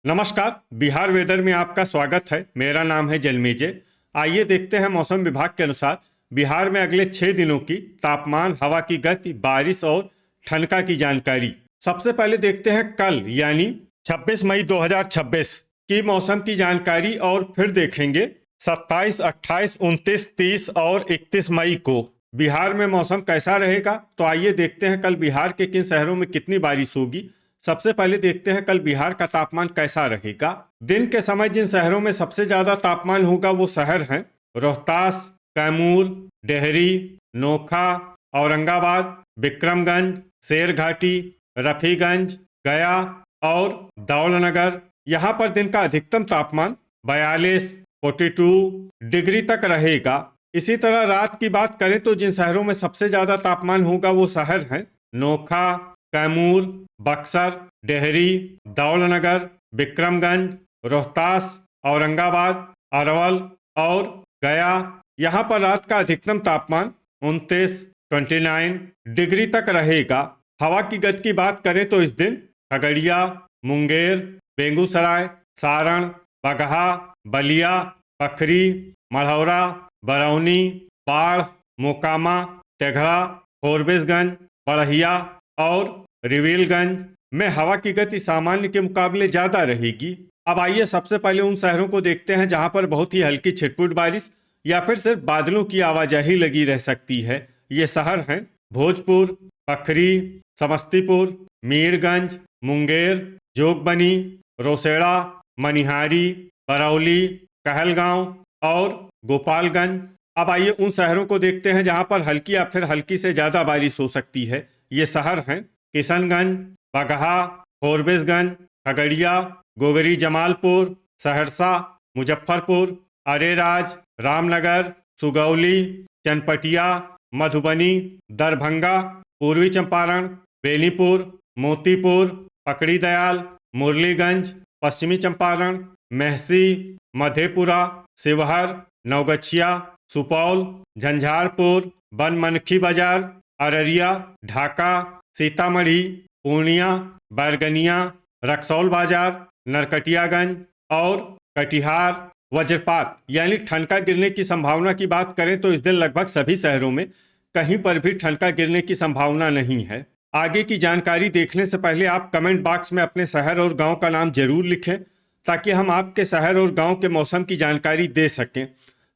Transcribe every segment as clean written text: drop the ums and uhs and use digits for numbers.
नमस्कार। बिहार वेदर में आपका स्वागत है। मेरा नाम है जन्मेजय। आइए देखते हैं मौसम विभाग के अनुसार बिहार में अगले 6 दिनों की तापमान, हवा की गति, बारिश और ठनका की जानकारी। सबसे पहले देखते हैं कल यानी 26 मई 2026 की मौसम की जानकारी और फिर देखेंगे 27, 28, 29, 30 और 31 मई को बिहार में मौसम कैसा रहेगा। तो आइए देखते हैं कल बिहार के किन शहरों में कितनी बारिश होगी। सबसे पहले देखते हैं कल बिहार का तापमान कैसा रहेगा। दिन के समय जिन शहरों में सबसे ज्यादा तापमान होगा वो शहर हैं रोहतास, कैमूर, डेहरी, नोखा, औरंगाबाद, विक्रमगंज, शेरघाटी, रफीगंज, गया और दौलनगर। यहाँ पर दिन का अधिकतम तापमान 42, 42 डिग्री तक रहेगा। इसी तरह रात की बात करें तो जिन शहरों में सबसे ज्यादा तापमान होगा वो शहर हैं नोखा, कैमूर, बक्सर, डेहरी, दौलनगर, विक्रमगंज, रोहतास, औरंगाबाद, अरवल और गया। यहाँ पर रात का अधिकतम तापमान 29, 29 डिग्री तक रहेगा। हवा की गति की बात करें तो इस दिन खगड़िया, मुंगेर, बेगूसराय, सारण, बगहा, बलिया, पखरी, मढ़ौरा, बरौनी, बाढ़, मोकामा, तेघड़ा, फॉरबिसगंज, बड़हिया और रिविलगंज में हवा की गति सामान्य के मुकाबले ज्यादा रहेगी। अब आइए सबसे पहले उन शहरों को देखते हैं जहां पर बहुत ही हल्की छिटपुट बारिश या फिर सिर्फ बादलों की आवाजाही लगी रह सकती है। ये शहर हैं भोजपुर, पखरी, समस्तीपुर, मीरगंज, मुंगेर, जोगबनी, रोसड़ा, मनिहारी, बरौली, कहलगांव और गोपालगंज। अब आइए उन शहरों को देखते हैं जहां पर हल्की या फिर हल्की से ज्यादा बारिश हो सकती है। ये शहर हैं किशनगंज, बगहा, फॉरबिसगंज, खगड़िया, गोगरी जमालपुर, सहरसा, मुजफ्फरपुर, अरेराज, रामनगर, सुगौली, चनपटिया, मधुबनी, दरभंगा, पूर्वी चंपारण, बेनीपुर, मोतीपुर, पकड़ी दयाल, मुरलीगंज, पश्चिमी चंपारण, मेहसी, मधेपुरा, शिवहर, नवगछिया, सुपौल, झंझारपुर, बनमनखी बाजार, अररिया, ढाका, सीतामढ़ी, पूर्णिया, बैरगनिया, रक्सौल बाजार, नरकटियागंज और कटिहार। वज्रपात यानी ठनका गिरने की संभावना की बात करें तो इस दिन लगभग सभी शहरों में कहीं पर भी ठनका गिरने की संभावना नहीं है। आगे की जानकारी देखने से पहले आप कमेंट बॉक्स में अपने शहर और गांव का नाम जरूर लिखें ताकि हम आपके शहर और गांव के मौसम की जानकारी दे सकें।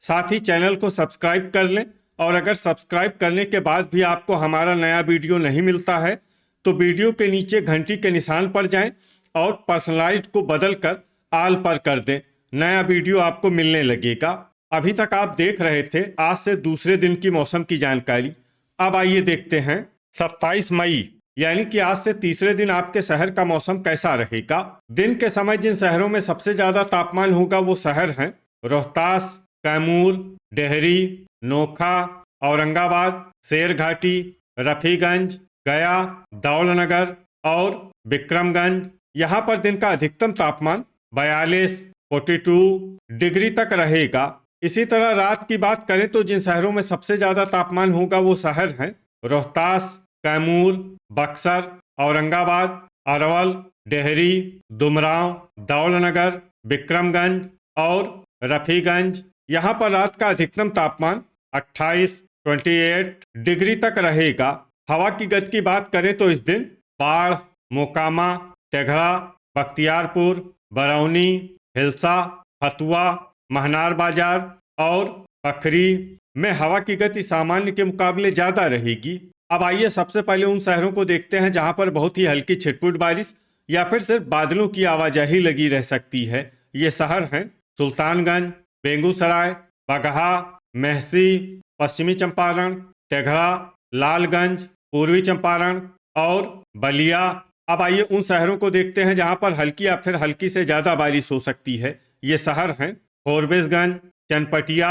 साथ ही चैनल को सब्सक्राइब कर लें और अगर सब्सक्राइब करने के बाद भी आपको हमारा नया वीडियो नहीं मिलता है तो वीडियो के नीचे घंटी के निशान पर जाएं और पर्सनलाइज्ड को बदलकर आल पर कर दें। नया वीडियो आपको मिलने लगेगा। अभी तक आप देख रहे थे आज से दूसरे दिन की मौसम की जानकारी। अब आइए देखते हैं 27 मई यानी कि आज से तीसरे दिन आपके शहर का मौसम कैसा रहेगा। दिन के समय जिन शहरों में सबसे ज्यादा तापमान होगा वो शहर हैं रोहतास, कैमूर, डेहरी, नोखा, औरंगाबाद, शेरघाटी, रफीगंज, गया, दौलनगर और विक्रमगंज। यहाँ पर दिन का अधिकतम तापमान 42, 42 डिग्री तक रहेगा। इसी तरह रात की बात करें तो जिन शहरों में सबसे ज्यादा तापमान होगा वो शहर हैं रोहतास, कैमूर, बक्सर, औरंगाबाद, अरवल, डेहरी, दुमराव, दौलनगर, विक्रमगंज और रफीगंज। यहाँ पर रात का अधिकतम तापमान 28, 28 डिग्री तक रहेगा। हवा की गति की बात करें तो इस दिन बाढ़, मोकामा, तेघड़ा, बख्तियारपुर, बरौनी, हिलसा, फतुआ, महनार बाजार और पखरी में हवा की गति सामान्य के मुकाबले ज्यादा रहेगी। अब आइए सबसे पहले उन शहरों को देखते हैं जहां पर बहुत ही हल्की छिटपुट बारिश या फिर सिर्फ बादलों की आवाजाही लगी रह सकती है। ये शहर हैं सुल्तानगंज, बेगूसराय, बगहा, मेहसी, पश्चिमी चंपारण, तेघड़ा, लालगंज, पूर्वी चंपारण और बलिया। अब आइए उन शहरों को देखते हैं जहां पर हल्की या फिर हल्की से ज्यादा बारिश हो सकती है। ये शहर हैं फॉरबिसगंज, चनपटिया,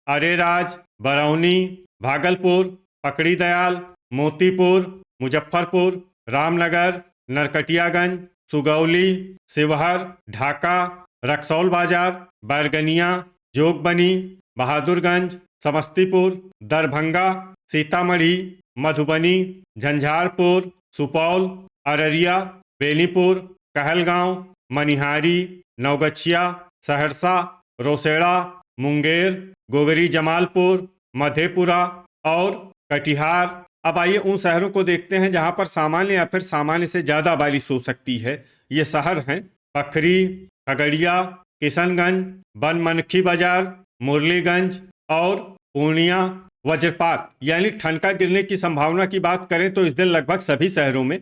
अरेराज, बरौनी, भागलपुर, पकड़ी दयाल, मोतीपुर, मुजफ्फरपुर, रामनगर, नरकटियागंज, सुगौली, शिवहर, ढाका, रक्सौल बाजार, बैरगनिया, जोगबनी, बहादुरगंज, समस्तीपुर, दरभंगा, सीतामढ़ी, मधुबनी, झंझारपुर, सुपौल, अररिया, बेनीपुर, कहलगांव मनिहारी, नवगछिया, सहरसा, रोसड़ा, मुंगेर, गोगरी जमालपुर, मधेपुरा और कटिहार। अब आइए उन शहरों को देखते हैं जहां पर सामान्य या फिर सामान्य से ज़्यादा बारिश हो सकती है। ये शहर हैं पखरी, खगड़िया, किशनगंज, बनमनखी बाजार, मुरलीगंज और पूर्णिया। वज्रपात यानी ठनका गिरने की संभावना की बात करें तो इस दिन लगभग सभी शहरों में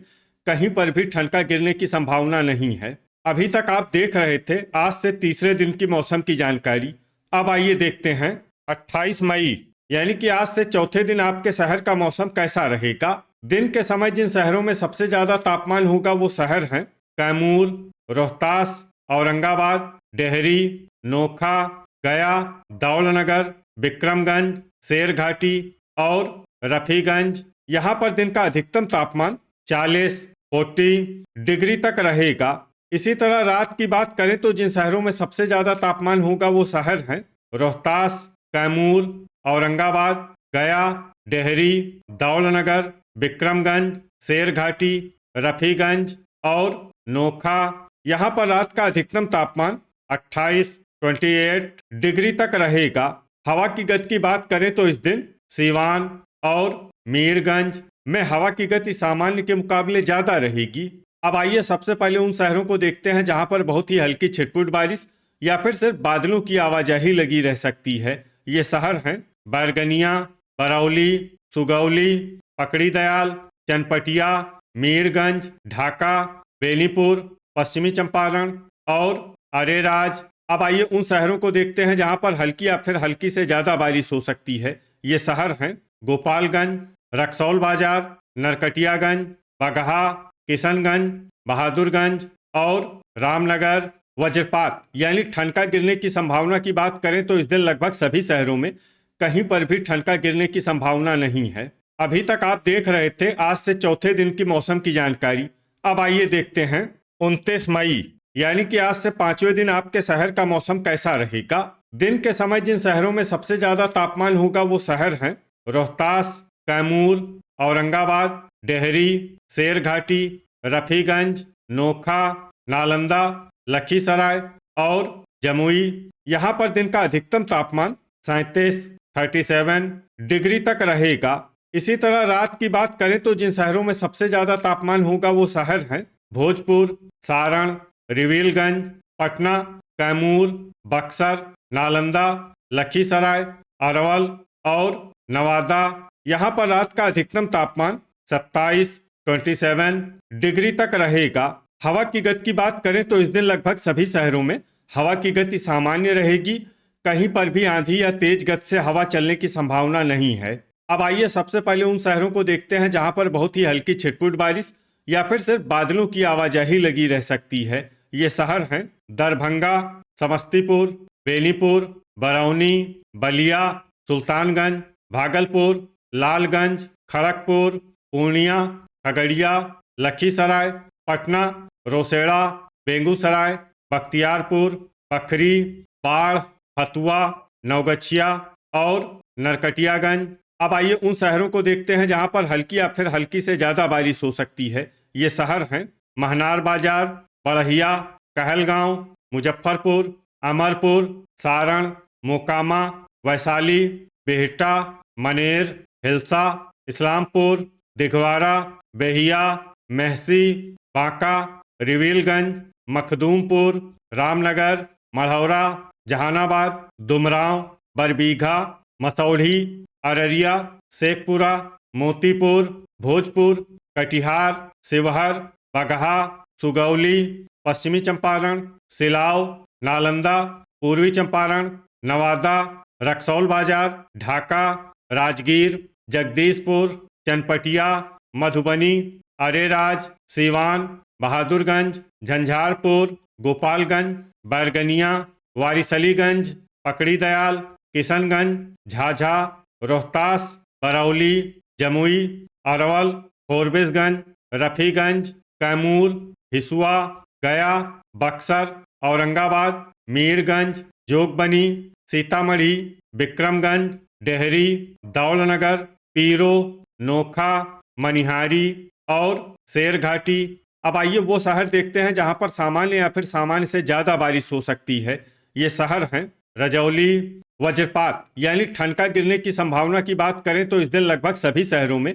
कहीं पर भी ठनका गिरने की संभावना नहीं है। अभी तक आप देख रहे थे आज से तीसरे दिन की मौसम की जानकारी। अब आइए देखते हैं 28 मई यानी कि आज से चौथे दिन आपके शहर का मौसम कैसा रहेगा। दिन के समय जिन शहरों में सबसे ज्यादा तापमान होगा वो शहर हैं कैमूर, रोहतास, औरंगाबाद, डेहरी, नोखा, गया, दौलनगर, विक्रमगंज, शेरघाटी और रफीगंज। यहाँ पर दिन का अधिकतम तापमान 40 डिग्री तक रहेगा। इसी तरह रात की बात करें तो जिन शहरों में सबसे ज्यादा तापमान होगा वो शहर हैं रोहतास, कैमूर, औरंगाबाद, गया, डेहरी, दौलनगर, विक्रमगंज, शेरघाटी, रफीगंज और नोखा। यहाँ पर रात का अधिकतम तापमान 28 डिग्री तक रहेगा। हवा की गति की बात करें तो इस दिन सीवान और मीरगंज में हवा की गति सामान्य के मुकाबले ज्यादा रहेगी। अब आइए सबसे पहले उन शहरों को देखते हैं जहां पर बहुत ही हल्की छिटपुट बारिश या फिर सिर्फ बादलों की आवाजाही लगी रह सकती है। ये शहर हैं बैरगनिया, बरौली, सुगौली, पकड़ी दयाल, चनपटिया, मीरगंज, ढाका, बेनीपुर, पश्चिमी चंपारण और अरेराज। अब आइए उन शहरों को देखते हैं जहां पर हल्की या फिर हल्की से ज्यादा बारिश हो सकती है। ये शहर हैं गोपालगंज, रक्सौल बाजार, नरकटियागंज, बगहा, किशनगंज, बहादुरगंज और रामनगर। वज्रपात यानी ठनका गिरने की संभावना की बात करें तो इस दिन लगभग सभी शहरों में कहीं पर भी ठनका गिरने की संभावना नहीं है। अभी तक आप देख रहे थे आज से चौथे दिन की मौसम की जानकारी। अब आइए देखते हैं 29 मई यानी कि आज से पांचवें दिन आपके शहर का मौसम कैसा रहेगा। दिन के समय जिन शहरों में सबसे ज्यादा तापमान होगा वो शहर हैं रोहतास, कैमूर, औरंगाबाद, डेहरी, शेरघाटी, रफीगंज, नोखा, नालंदा, लखीसराय और जमुई। यहाँ पर दिन का अधिकतम तापमान 37 डिग्री तक रहेगा। इसी तरह रात की बात करें तो जिन शहरों में सबसे ज्यादा तापमान होगा वो शहर हैं भोजपुर, सारण, रिविलगंज, पटना, कैमूर, बक्सर, नालंदा, लखीसराय, अरवल और नवादा। यहाँ पर रात का अधिकतम तापमान 27 डिग्री तक रहेगा। हवा की गति की बात करें तो इस दिन लगभग सभी शहरों में हवा की गति सामान्य रहेगी। कहीं पर भी आंधी या तेज गति से हवा चलने की संभावना नहीं है। अब आइए सबसे पहले उन शहरों को देखते हैं जहां पर बहुत ही हल्की छिटपुट बारिश या फिर सिर्फ बादलों की आवाजाही लगी रह सकती है। ये शहर हैं दरभंगा, समस्तीपुर, बेनीपुर, बरौनी, बलिया, सुल्तानगंज, भागलपुर, लालगंज, खड़गपुर, पूर्णिया, खगड़िया, लखीसराय, पटना, रोसड़ा, बेगूसराय, बख्तियारपुर, पखरी, बाढ़, फतुआ, नवगछिया और नरकटियागंज। अब आइए उन शहरों को देखते हैं जहां पर हल्की या फिर हल्की से ज्यादा बारिश हो सकती है। ये शहर हैं महनार बाजार, बड़हिया, कहलगांव, मुजफ्फरपुर, अमरपुर, सारण, मोकामा, वैशाली, बिहटा, मनेर, हिलसा, इस्लामपुर, दिघवारा, बेहिया, महसी, बांका, रिविलगंज, मखदूमपुर, रामनगर, मढ़ौरा, जहानाबाद, दुमराव, बरबीघा, मसौढ़ी, अररिया, शेखपुरा, मोतीपुर, भोजपुर, कटिहार, शिवहर, बगहा, सुगौली, पश्चिमी चंपारण, सिलाव, नालंदा, पूर्वी चंपारण, नवादा, रक्सौल बाजार, ढाका, राजगीर, जगदीशपुर, चनपटिया, मधुबनी, अरेराज, सीवान, बहादुरगंज, झंझारपुर, गोपालगंज, बैरगनिया, वारिसलीगंज, पकड़ी दयाल, किशनगंज, झाझा, रोहतास, बरौली, जमुई, अरवल, फोरबिसगंज, रफीगंज, कैमूर, हिसुआ, गया, बक्सर, औरंगाबाद, मीरगंज, जोगबनी, सीतामढ़ी, विक्रमगंज, डेहरी, दौलनगर, पीरो, नोखा, मनिहारी और शेरघाटी। अब आइए वो शहर देखते हैं जहां पर सामान्य या फिर सामान्य से ज्यादा बारिश हो सकती है। ये शहर हैं रजौली। वज्रपात यानी ठनका गिरने की संभावना की बात करें तो इस दिन लगभग सभी शहरों में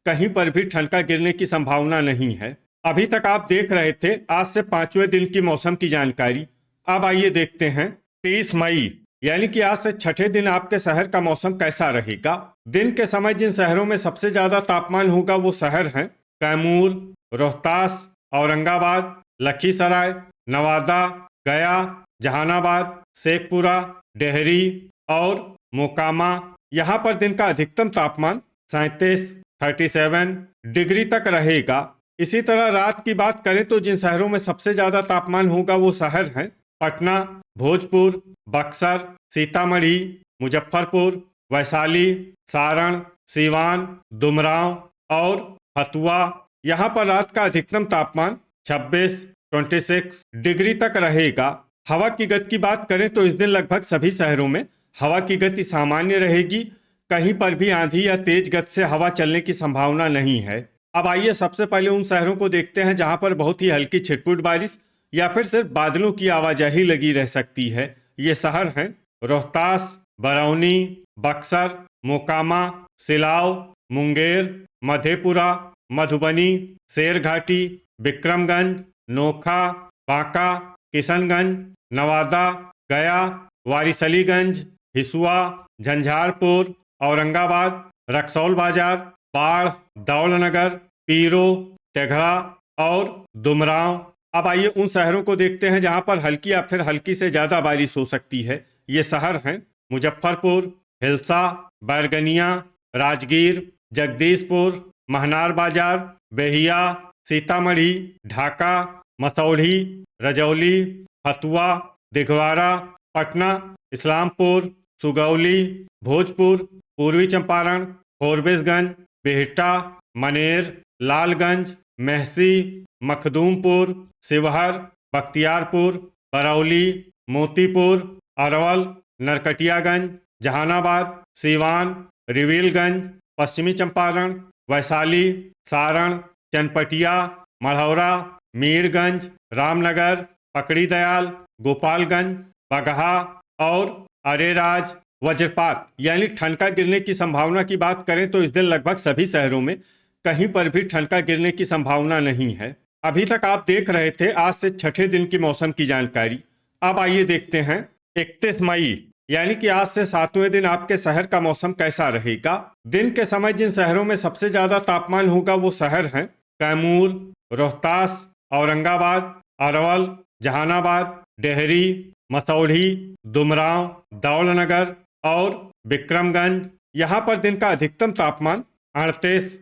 कहीं पर भी ठनका गिरने की संभावना नहीं है। अभी तक आप देख रहे थे आज से 5वें दिन की मौसम की जानकारी। अब आइए देखते हैं 30 मई यानी कि आज से छठे दिन आपके शहर का मौसम कैसा रहेगा। दिन के समय जिन शहरों में सबसे ज्यादा तापमान होगा वो शहर हैं कैमूर, रोहतास, औरंगाबाद, लखीसराय, नवादा, गया, जहानाबाद, शेखपुरा, डेहरी और मोकामा। यहाँ पर दिन का अधिकतम तापमान 37 डिग्री तक रहेगा। इसी तरह रात की बात करें तो जिन शहरों में सबसे ज्यादा तापमान होगा वो शहर हैं पटना, भोजपुर, बक्सर, सीतामढ़ी, मुजफ्फरपुर, वैशाली, सारण, सीवान, डुमरांव और फतुआ। यहाँ पर रात का अधिकतम तापमान 26 डिग्री तक रहेगा। हवा की गति की बात करें तो इस दिन लगभग सभी शहरों में हवा की गति सामान्य रहेगी। कहीं पर भी आंधी या तेज गति से हवा चलने की संभावना नहीं है। अब आइए सबसे पहले उन शहरों को देखते हैं जहां पर बहुत ही हल्की छिटपुट बारिश या फिर सिर्फ बादलों की आवाजाही लगी रह सकती है। ये शहर हैं रोहतास, बरौनी, बक्सर, मोकामा, सिलाव, मुंगेर, मधेपुरा, मधुबनी, शेरघाटी, विक्रमगंज, नोखा, बांका, किशनगंज, नवादा, गया, वारिसलीगंज, हिसुआ, झंझारपुर, औरंगाबाद, रक्सौल बाजार, बाढ़, दौलनगर, पीरो, तेघड़ा और डुमरांव। अब आइए उन शहरों को देखते हैं जहां पर हल्की या फिर हल्की से ज्यादा बारिश हो सकती है। ये शहर हैं मुजफ्फरपुर, हिलसा, बैरगनिया, राजगीर, जगदीशपुर, महनार बाजार, बेहिया, सीतामढ़ी, ढाका, मसौढ़ी, रजौली, फतुआ, दिघवाड़ा, पटना, इस्लामपुर, सुगौली, भोजपुर, पूर्वी चंपारण, फोरबिसगंज, बिहटा, मनेर, लालगंज, मेहसी, मखदूमपुर, शिवहर, बख्तियारपुर, बरौली, मोतीपुर, अरवल, नरकटियागंज, जहानाबाद, सीवान, रिविलगंज, पश्चिमी चंपारण, वैशाली, सारण, चनपटिया, मढ़ौरा, मीरगंज, रामनगर, पकड़ी दयाल, गोपालगंज, बगहा और अरेराज। वज्रपात यानी ठनका गिरने की संभावना की बात करें तो इस दिन लगभग सभी शहरों में कहीं पर भी ठनका गिरने की संभावना नहीं है। अभी तक आप देख रहे थे आज से छठे दिन की मौसम की जानकारी। अब आइए देखते हैं 31 मई यानी कि आज से 7वें दिन आपके शहर का मौसम कैसा रहेगा। दिन के समय जिन शहरों में सबसे ज्यादा तापमान होगा वो शहर हैं कैमूर, रोहतास, औरंगाबाद, अरवल, जहानाबाद, डेहरी, मसौढ़ी, डुमरांव, दौलनगर और विक्रमगंज। यहाँ पर दिन का अधिकतम तापमान 38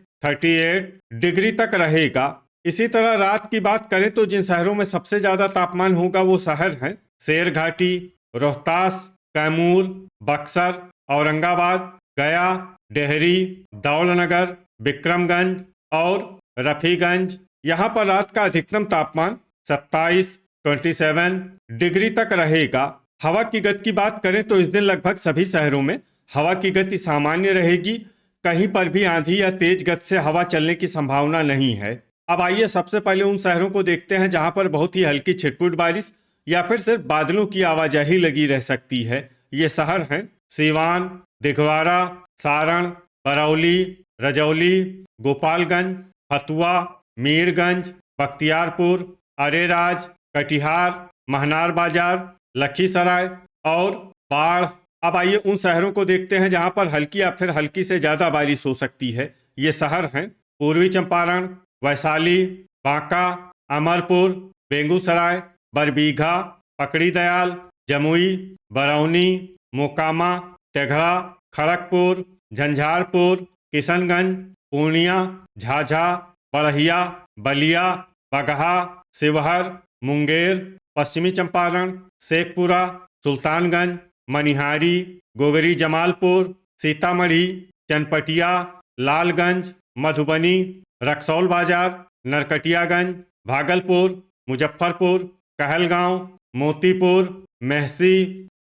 डिग्री तक रहेगा। इसी तरह रात की बात करें तो जिन शहरों में सबसे ज्यादा तापमान होगा वो शहर हैं शेरघाटी, रोहतास, कैमूर, बक्सर, औरंगाबाद, गया, डेहरी, दौलनगर, विक्रमगंज और रफीगंज। यहाँ पर रात का अधिकतम तापमान 27 डिग्री तक रहेगा। हवा की गति की बात करें तो इस दिन लगभग सभी शहरों में हवा की गति सामान्य रहेगी। कहीं पर भी आंधी या तेज गति से हवा चलने की संभावना नहीं है। अब आइए सबसे पहले उन शहरों को देखते हैं जहां पर बहुत ही हल्की छिटपुट बारिश या फिर सिर्फ बादलों की आवाजाही लगी रह सकती है। ये शहर हैं सीवान, दिघवाड़ा, सारण, बरौली, रजौली, गोपालगंज, फतुआ, मीरगंज, बख्तियारपुर, अरेराज, कटिहार, महनार बाजार, लखीसराय और बाढ़। अब आइए उन शहरों को देखते हैं जहां पर हल्की या फिर हल्की से ज्यादा बारिश हो सकती है। ये शहर हैं पूर्वी चंपारण, वैशाली, बांका, अमरपुर, बेगूसराय, बरबीघा, पकड़ी दयाल, जमुई, बरौनी, मोकामा, तेघड़ा, खड़गपुर, झंझारपुर, किशनगंज, पूर्णिया, झाझा, बड़हिया, बलिया, बगहा, शिवहर, मुंगेर, पश्चिमी चंपारण, शेखपुरा, सुल्तानगंज, मनिहारी, गोगरी जमालपुर, सीतामढ़ी, चनपटिया, लालगंज, मधुबनी, रक्सौल बाजार, नरकटियागंज, भागलपुर, मुजफ्फरपुर, कहलगांव, मोतीपुर, मेहसी,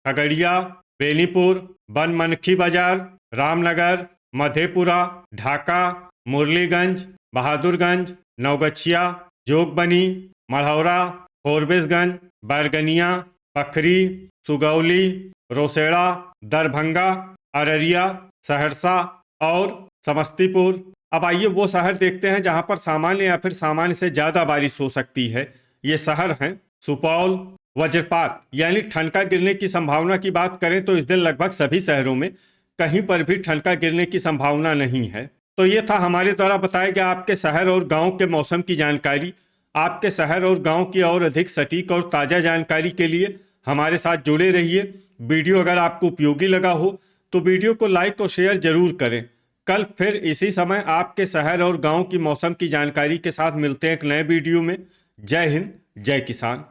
खगड़िया, बेनीपुर, बनमनखी बाजार, रामनगर, मधेपुरा, ढाका, मुरलीगंज, बहादुरगंज, नवगछिया, जोगबनी, मढ़ौरा, फोरबिसगंज, बैरगनिया, पखरी, सुगौली, रोसड़ा, दरभंगा, अररिया, सहरसा और समस्तीपुर। अब आइए वो शहर देखते हैं जहां पर सामान्य या फिर सामान्य से ज्यादा बारिश हो सकती है। ये शहर हैं सुपौल। वज्रपात यानी ठनका गिरने की संभावना की बात करें तो इस दिन लगभग सभी शहरों में कहीं पर भी ठनका गिरने की संभावना नहीं है। तो ये था हमारे द्वारा बताया गया आपके शहर और गांव के मौसम की जानकारी। आपके शहर और गांव की और अधिक सटीक और ताज़ा जानकारी के लिए हमारे साथ जुड़े रहिए। वीडियो अगर आपको उपयोगी लगा हो तो वीडियो को लाइक और शेयर जरूर करें। कल फिर इसी समय आपके शहर और गांव की मौसम की जानकारी के साथ मिलते हैं एक नए वीडियो में। जय हिंद, जय किसान।